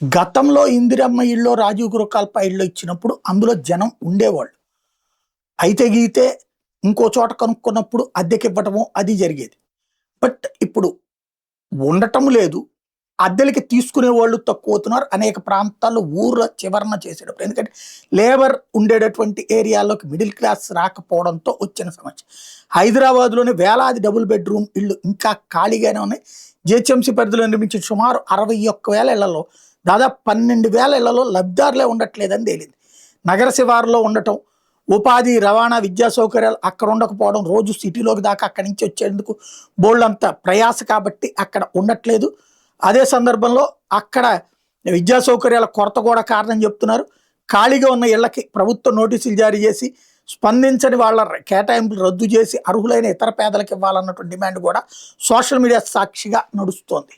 గతంలో ఇందిరమ్మ ఇల్లు, రాజీవ్ గృహకల్ప ఇల్లు ఇచ్చినప్పుడు అందులో జనం ఉండేవాళ్ళు. అయితే గీతే ఇంకో చోట కనుక్కున్నప్పుడు అద్దెకివ్వటము అది జరిగేది. బట్ ఇప్పుడు ఉండటం లేదు. అద్దెలకి తీసుకునేవాళ్ళు తక్కువవుతున్నారు. అనేక ప్రాంతాల్లో ఊర్ల చివరన చేసేటప్పుడు. ఎందుకంటే లేబర్ ఉండేటటువంటి ఏరియాలోకి మిడిల్ క్లాస్ రాకపోవడంతో వచ్చిన సమస్య. హైదరాబాద్‌లోని వేలాది డబుల్ బెడ్‌రూమ్ ఇళ్ళు ఇంకా ఖాళీగానే ఉన్నాయి. జీహెచ్ఎంసీ పరిధిలో నిర్మించిన సుమారు 61,000 ఇళ్లలో దాదాపు 12,000 ఇళ్లలో లబ్ధిదారులే ఉండట్లేదని తేలింది. నగర శివారులో ఉండటం, ఉపాధి, రవాణా, విద్యా సౌకర్యాలు అక్కడ ఉండకపోవడం, రోజు సిటీలోకి దాకా అక్కడి నుంచి వచ్చేందుకు బోలెడంత ప్రయాస కాబట్టి అక్కడ ఉండట్లేదు. అదే సందర్భంలో అక్కడ విద్యా సౌకర్యాల కొరత కూడా కారణం చెప్తున్నారు. ఖాళీగా ఉన్న ఇళ్లకి ప్రభుత్వం నోటీసులు జారీ చేసి స్పందించని వాళ్ళ కేటాయింపులు రద్దు చేసి అర్హులైన ఇతర పేదలకు ఇవ్వాలన్నటువంటి డిమాండ్ కూడా సోషల్ మీడియా సాక్షిగా నడుస్తోంది.